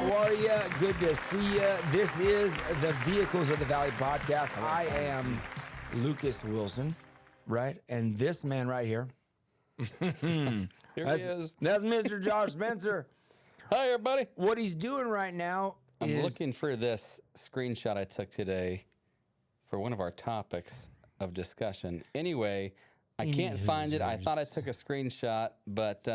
How are you? Good to see you. This is the Vehicles of the Valley podcast. I am Lucas Wilson, right? And this man right here, Here he is. that's Mr. Josh Spencer. Hi, everybody. What he's doing right now I'm is looking for this screenshot I took today for one of our topics of discussion. Anyway, I can't find it. I thought I took a screenshot, but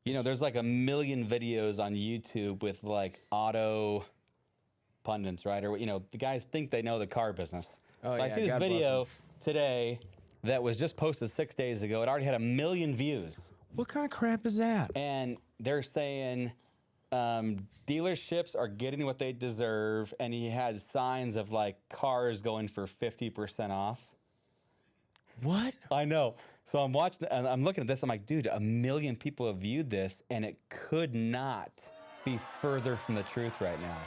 you know, there's like a million videos on YouTube with like auto pundits, right? Or, you know, the guys think they know the car business. Oh, so I yeah, see this God bless video today that was just posted 6 days ago. It already had 1 million views. what kind of crap is that? And they're saying dealerships are getting what they deserve. And he had signs of like cars going for 50% off. What? I know. So I'm watching, and I'm looking at this. I'm like, dude, 1 million people have viewed this, and it could not be further from the truth right now.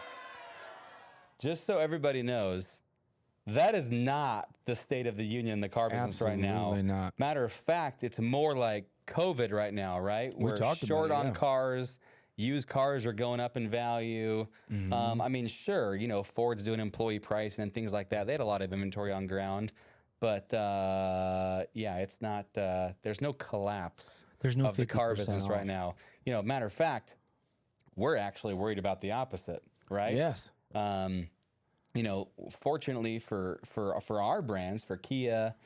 Just so everybody knows, that is not the state of the union in the car business right now. Absolutely not. Matter of fact, it's more like COVID right now, right? We're talked about short it, on yeah. cars. Used cars are going up in value. I mean, sure, you know, Ford's doing employee pricing and things like that. They had a lot of inventory on ground. But yeah, it's not. There's no collapse. There's no of the car 50% business right off. now. You know, matter of fact, we're actually worried about the opposite, right? Yes. You know, fortunately for our brands, for Kia,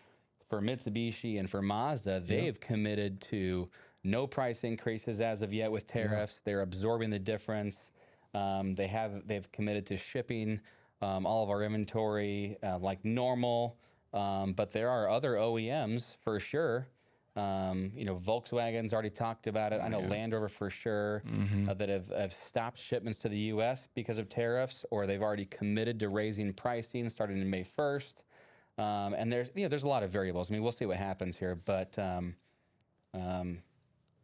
for Mitsubishi, and for Mazda, they've committed to no price increases as of yet with tariffs. They're absorbing the difference. They've committed to shipping all of our inventory like normal. But there are other OEMs for sure. You know, Volkswagen's already talked about it. I know Land Rover for sure that have stopped shipments to the U.S. because of tariffs, or they've already committed to raising pricing starting in May 1st. And there's a lot of variables. I mean, we'll see what happens here, but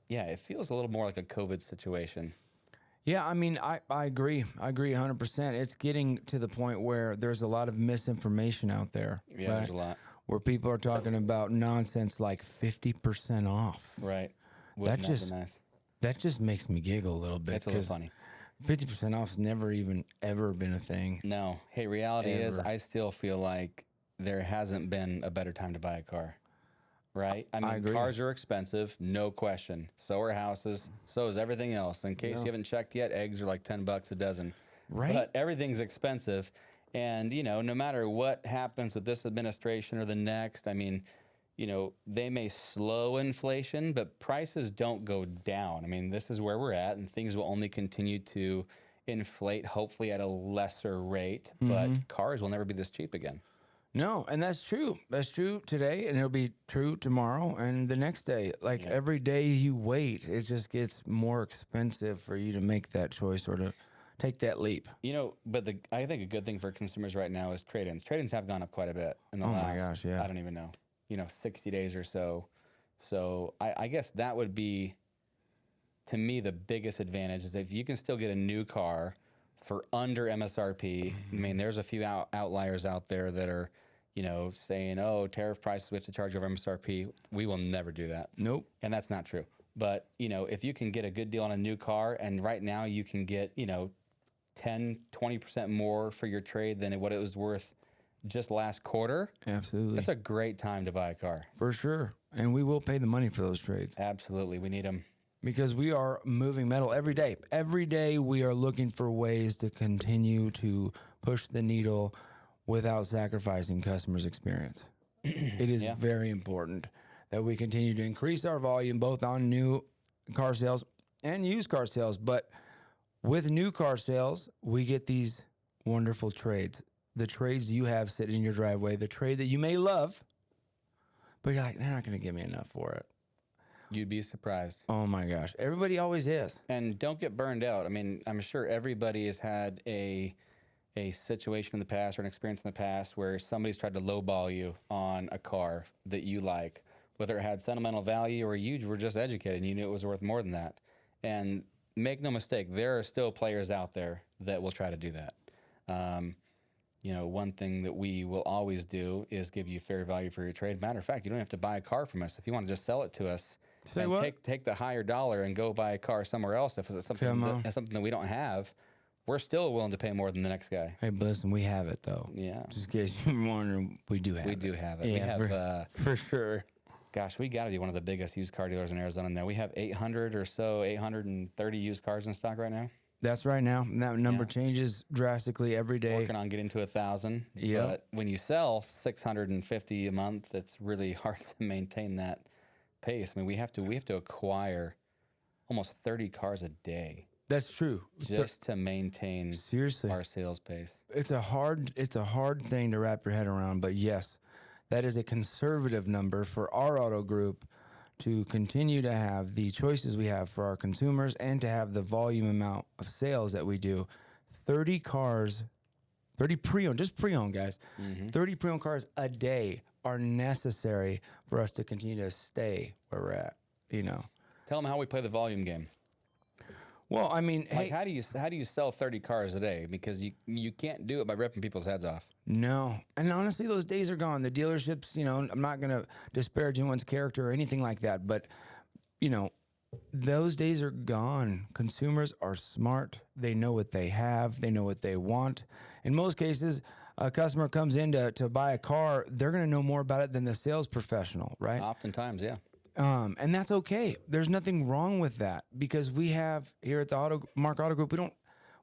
yeah, it feels a little more like a COVID situation. Yeah, I mean, I agree. I agree 100%. It's getting to the point where there's a lot of misinformation out there. Yeah, right? there's a lot. Where people are talking about nonsense like 50% off. Right. That Wouldn't just be nice. that just makes me giggle a little bit. It's a little 'cause funny. 50% off's never even ever been a thing. No. Hey, reality is Ever. I still feel like there hasn't been a better time to buy a car. Right? I mean, agree. cars are expensive, no question. So are houses. So is everything else. In case you haven't checked yet, eggs are like $10 a dozen. Right. But everything's expensive. And, you know, no matter what happens with this administration or the next, I mean, you know, they may slow inflation, but prices don't go down. I mean, this is where we're at, and things will only continue to inflate, hopefully at a lesser rate. But cars will never be this cheap again. No, and that's true. That's true today, and it'll be true tomorrow and the next day. Like every day you wait, it just gets more expensive for you to make that choice or to take that leap. You know, but I think a good thing for consumers right now is trade-ins. Trade-ins have gone up quite a bit in the last, my gosh, yeah. I don't even know, 60 days or so. So I guess that would be, to me, the biggest advantage is if you can still get a new car for under MSRP. I mean, there's a few outliers out there that are, you know, saying, oh, tariff prices, we have to charge over MSRP. We will never do that. Nope. And that's not true. But, you know, if you can get a good deal on a new car, and right now you can get, you know, 10, 20% more for your trade than what it was worth just last quarter, Absolutely. that's a great time to buy a car. For sure. And we will pay the money for those trades. Absolutely. We need them. Because we are moving metal every day. Every day we are looking for ways to continue to push the needle without sacrificing customers' experience. It is very important that we continue to increase our volume both on new car sales and used car sales. But with new car sales, we get these wonderful trades. The trades you have sitting in your driveway, the trade that you may love, but you're like, they're not going to give me enough for it. You'd be surprised. Oh my gosh. Everybody always is. And don't get burned out. I mean, I'm sure everybody has had a situation in the past or an experience in the past where somebody's tried to lowball you on a car that you like, whether it had sentimental value or you were just educated and you knew it was worth more than that. And make no mistake, there are still players out there that will try to do that. You know, one thing that we will always do is give you fair value for your trade. Matter of fact, you don't have to buy a car from us. If you want to just sell it to us Say and what? take the higher dollar and go buy a car somewhere else if it's something something that we don't have, we're still willing to pay more than the next guy. Hey, but listen, we have it though. Yeah. Just in case you're wondering, we do have it. We do have it. Yeah, we have for sure. gosh, we got to be one of the biggest used car dealers in Arizona now. We have 800 or so, 830 used cars in stock right now. That's right now. And that number changes drastically every day. Working on getting to 1,000. Yep. But when you sell 650 a month, it's really hard to maintain that pace. I mean, we have to acquire almost 30 cars a day That's true. just to maintain Seriously. our sales pace. It's a hard thing to wrap your head around, but yes, that is a conservative number for our auto group to continue to have the choices we have for our consumers and to have the volume amount of sales that we do. 30 cars, 30 pre-owned, just pre-owned, guys. 30 pre-owned cars a day are necessary for us to continue to stay where we're at, you know. Tell them how we play the volume game. Well, I mean, Like, hey, how do you sell 30 cars a day? Because you can't do it by ripping people's heads off. no. And honestly, those days are gone. The dealerships, you know, I'm not going to disparage anyone's character or anything like that, but, you know, those days are gone. Consumers are smart. They know what they have. They know what they want. In most cases, a customer comes in to buy a car, they're going to know more about it than the sales professional, right? Oftentimes, yeah. And that's okay. There's nothing wrong with that because we have here at the Mark Auto Group, we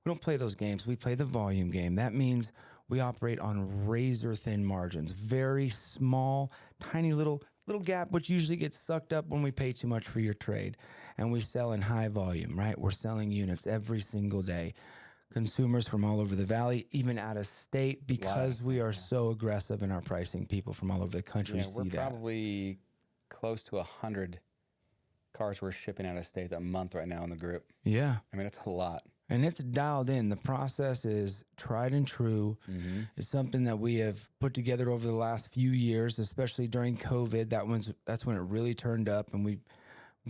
don't play those games. We play the volume game. That means we operate on razor thin margins, very small, tiny little gap, which usually gets sucked up when we pay too much for your trade. And we sell in high volume, right? We're selling units every single day. Consumers from all over the valley, even out of state, because we are so aggressive in our pricing. People from all over the country see We're that. probably close to 100 cars we're shipping out of state a month right now in the group. Yeah. I mean, it's a lot. And it's dialed in. The process is tried and true. It's something that we have put together over the last few years, especially during COVID. That's when it really turned up, and we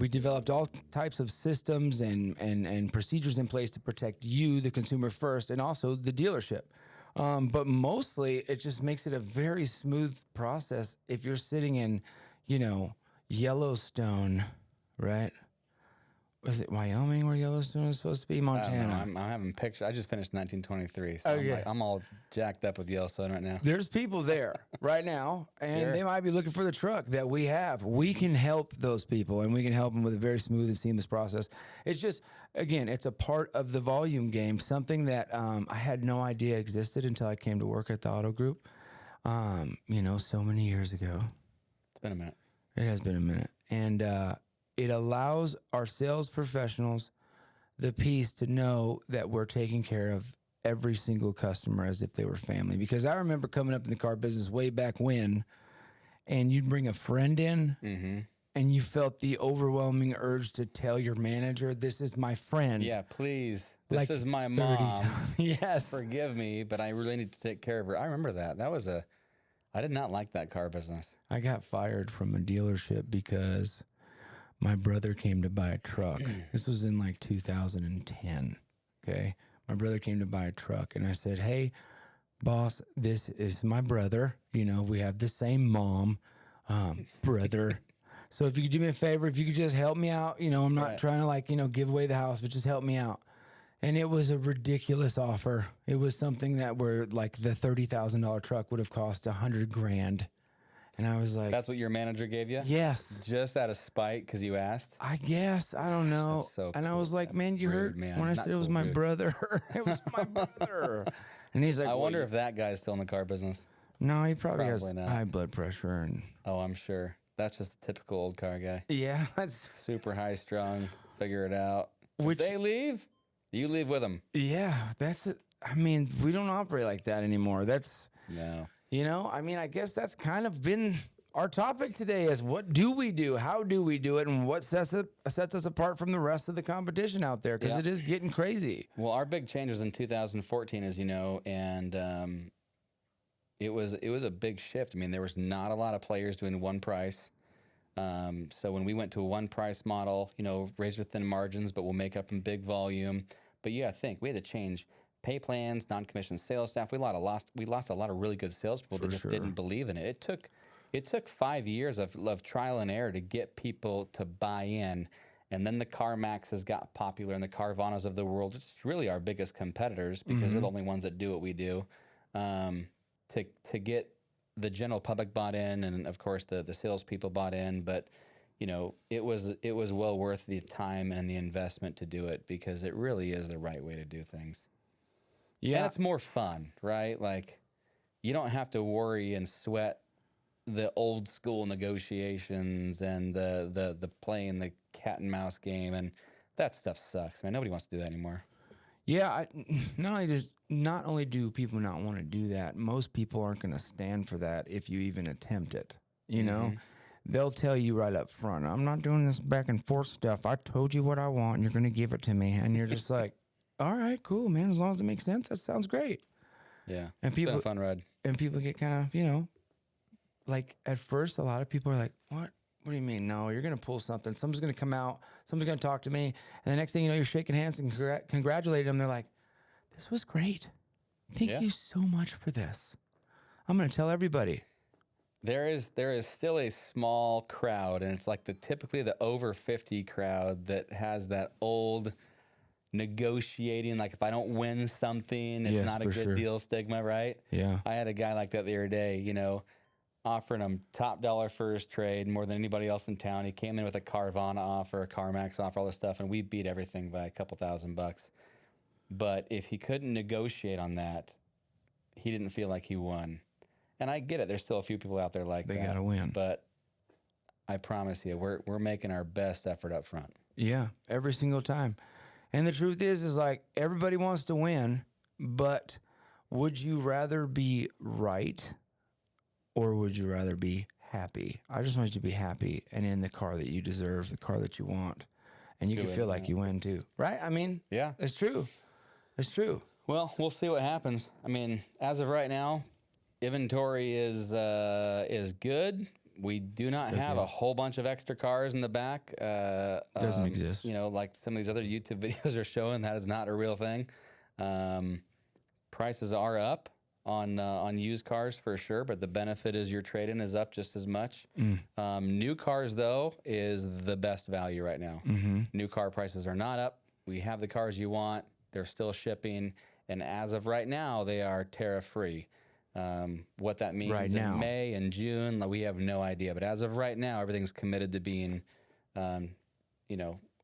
developed all types of systems and procedures in place to protect you, the consumer, first, and also the dealership. But mostly, it just makes it a very smooth process. If you're sitting in, you know, Yellowstone, right? Was it Wyoming where Yellowstone is supposed to be? Montana. I'm having pictures. I just finished 1923, so Okay. I'm all jacked up with Yellowstone right now. There's people there right now, and Sure. they might be looking for the truck that we have. We can help those people, and we can help them with a very smooth and seamless process. It's just, again, it's a part of the volume game, something that I had no idea existed until I came to work at the Auto Group, you know, so many years ago. It's been a minute. It has been a minute. And it allows our sales professionals the peace to know that we're taking care of every single customer as if they were family. Because I remember coming up in the car business way back when, and you'd bring a friend in, and you felt the overwhelming urge to tell your manager, "This is my friend." Yeah, please. This Like is my 30 mom. times. Yes. Forgive me, but I really need to take care of her. I remember that. I did not like that car business. I got fired from a dealership because my brother came to buy a truck. This was in like 2010. Okay. My brother came to buy a truck, and I said, "Hey, boss, this is my brother. You know, we have the same mom, brother. So if you could do me a favor, if you could just help me out, you know, I'm not trying to like, you know, give away the house, but just help me out." And it was a ridiculous offer. It was something that where like the $30,000 truck would have cost $100,000. And I was like, That's what your manager gave you? yes, Just out of spite because you asked? I guess. I don't know. That's so and I cool. was like, man, you Rude, heard man. when I Not said it was cool, my rude. brother. It was my brother. And he's like, I well, wonder if that guy's still in the car business. no, he probably has Probably not. high blood pressure. And Oh, I'm sure. That's just the typical old car guy. yeah, that's, Super high strung, figure it out. If Which- they leave, you leave with them. yeah, that's it. I mean, we don't operate like that anymore. That's, No. you know, I mean, I guess that's kind of been our topic today is what do we do? How do we do it? And what sets us apart from the rest of the competition out there? Because Yeah. it is getting crazy. Well, our big change was in 2014, as you know, and it was a big shift. I mean, there was not a lot of players doing one price. So when we went to a one price model, you know, razor thin margins, but we'll make up in big volume. But you got to think, we had to change pay plans, non-commissioned sales staff. We lost a lot of really good salespeople that just sure. didn't believe in it. It took 5 years of trial and error to get people to buy in. And then the CarMaxes got popular, and the Carvanas of the world, which is really our biggest competitors because they're the only ones that do what we do, to get the general public bought in, and of course the salespeople bought in. But you know, it was well worth the time and the investment to do it because it really is the right way to do things. Yeah, and it's more fun, right? Like you don't have to worry and sweat the old school negotiations and the playing the cat and mouse game, and that stuff sucks, man. Nobody wants to do that anymore. Yeah, not only do people not want to do that, most people aren't going to stand for that if you even attempt it. You know, they'll tell you right up front, "I'm not doing this back and forth stuff. I told you what I want, and you're going to give it to me." And you're just like, "All right, cool, man. As long as it makes sense, that sounds great." Yeah, and it's been a fun ride. And people get kind of, like at first, a lot of people are like, "What? What do you mean? No, you're going to pull something. Someone's going to come out. Someone's going to talk to me." And the next thing you know, you're shaking hands and congratulating them. They're like, "This was great. Thank you so much for this. I'm going to tell everybody." There is still a small crowd, and it's like typically the over 50 crowd that has that old negotiating, like if I don't win something, it's not a good deal stigma, right? Yeah. I had a guy like that the other day, offering him top dollar first trade more than anybody else in town. He came in with a Carvana offer, a CarMax offer, all this stuff, and we beat everything by a couple $1,000. But if he couldn't negotiate on that, he didn't feel like he won. And I get it. There's still a few people out there like that. They gotta win. But I promise you, we're making our best effort up front. Yeah, every single time. And the truth is like everybody wants to win, but would you rather be right or would you rather be happy? I just want you to be happy and in the car that you deserve, the car that you want. And you can feel like you win too. Right? I mean, yeah, it's true. It's true. Well, we'll see what happens. I mean, as of right now, inventory is good. We do not have a whole bunch of extra cars in the back. Doesn't exist. Like some of these other YouTube videos are showing, that is not a real thing. Prices are up on used cars for sure, but the benefit is your trade-in is up just as much. New cars, though, is the best value right now. New car prices are not up. We have the cars you want. They're still shipping. And as of right now, they are tariff-free. What that means in May and June, we have no idea. But as of right now, everything's committed to being,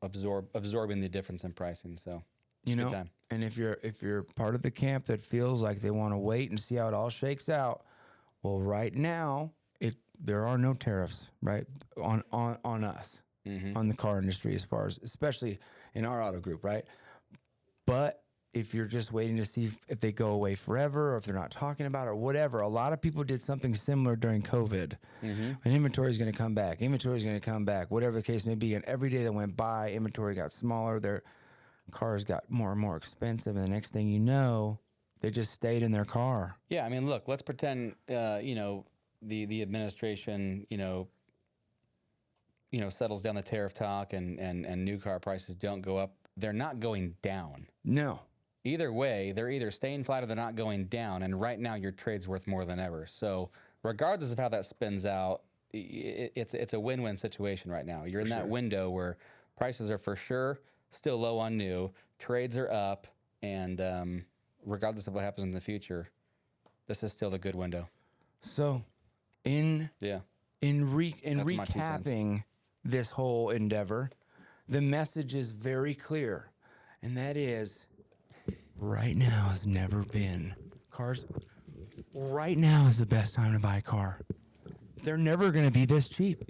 absorbing the difference in pricing. So it's a good time. And if you're part of the camp that feels like they want to wait and see how it all shakes out, well, right now there are no tariffs, right, on us, on the car industry, especially in our auto group, right? But if you're just waiting to see if they go away forever or if they're not talking about it or whatever, a lot of people did something similar during COVID. And inventory is going to come back. Inventory is going to come back, whatever the case may be. And every day that went by, inventory got smaller. Their cars got more and more expensive. And the next thing you know, they just stayed in their car. Yeah, I mean, look, let's pretend, the administration, settles down the tariff talk and new car prices don't go up. They're not going down. No. Either way, they're either staying flat or they're not going down. And right now, your trade's worth more than ever. So regardless of how that spins out, it's a win-win situation right now. You're in that window where prices are for sure still low on new, trades are up, and regardless of what happens in the future, this is still the good window. So in recapping this whole endeavor, the message is very clear, and that is, right now has never been. Right now is the best time to buy a car. They're never going to be this cheap.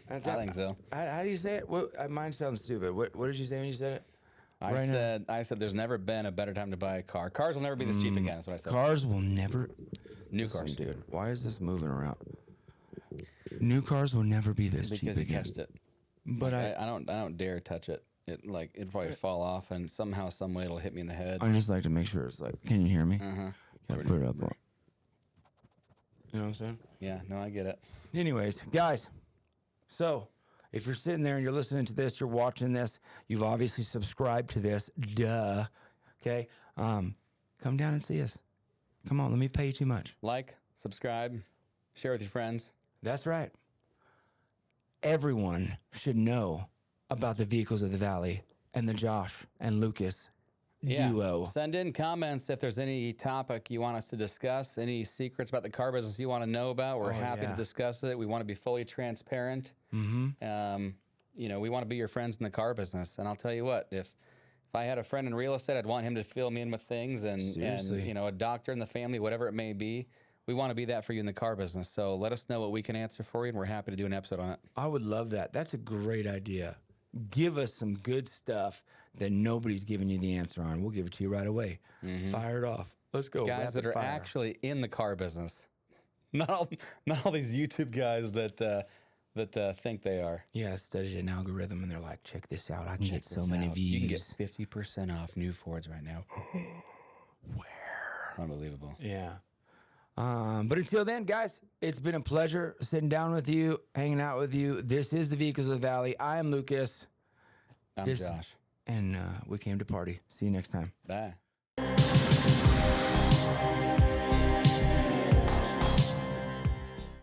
I think so. How do you say it? Mine sounds stupid. What did you say when you said it? I said there's never been a better time to buy a car. Cars will never be this cheap again. That's what I said. Cars will never. New cars, dude. Why is this moving around? New cars will never be this cheap again. Because you touched it. But I don't dare touch it. It'd probably fall off, and somehow, some way, it'll hit me in the head. I just like to make sure it's like, can you hear me? Gotta put it up. You know what I'm saying? Yeah. No, I get it. Anyways, guys. So, if you're sitting there and you're listening to this, you're watching this, you've obviously subscribed to this. Duh. Okay. Come down and see us. Come on, let me pay you too much. Like, subscribe, Share with your friends. That's right. Everyone should know about the Vehicles of the Valley and the Josh and Lucas duo. Send in comments if there's any topic you want us to discuss, any secrets about the car business you want to know about. We're happy to discuss it. We want to be fully transparent. You know, we want to be your friends in the car business. And I'll tell you what, if I had a friend in real estate, I'd want him to fill me in with things and you know, a doctor in the family, whatever it may be. We want to be that for you in the car business. So let us know what we can answer for you, and we're happy to do an episode on it. I would love that. That's a great idea. Give us some good stuff that nobody's giving you the answer on. We'll give it to you right away. Fire it off. Let's go. Guys that are actually in the car business. Not all these YouTube guys that think they are. Yeah, I studied an algorithm, and they're like, check this out. I can get so many views. You can get 50% off new Fords right now. Where? Unbelievable. Yeah. But until then, guys, it's been a pleasure sitting down with you, hanging out with you. This is the Vehicles of the Valley. I am Lucas. I'm Josh. And we came to party. See you next time. Bye.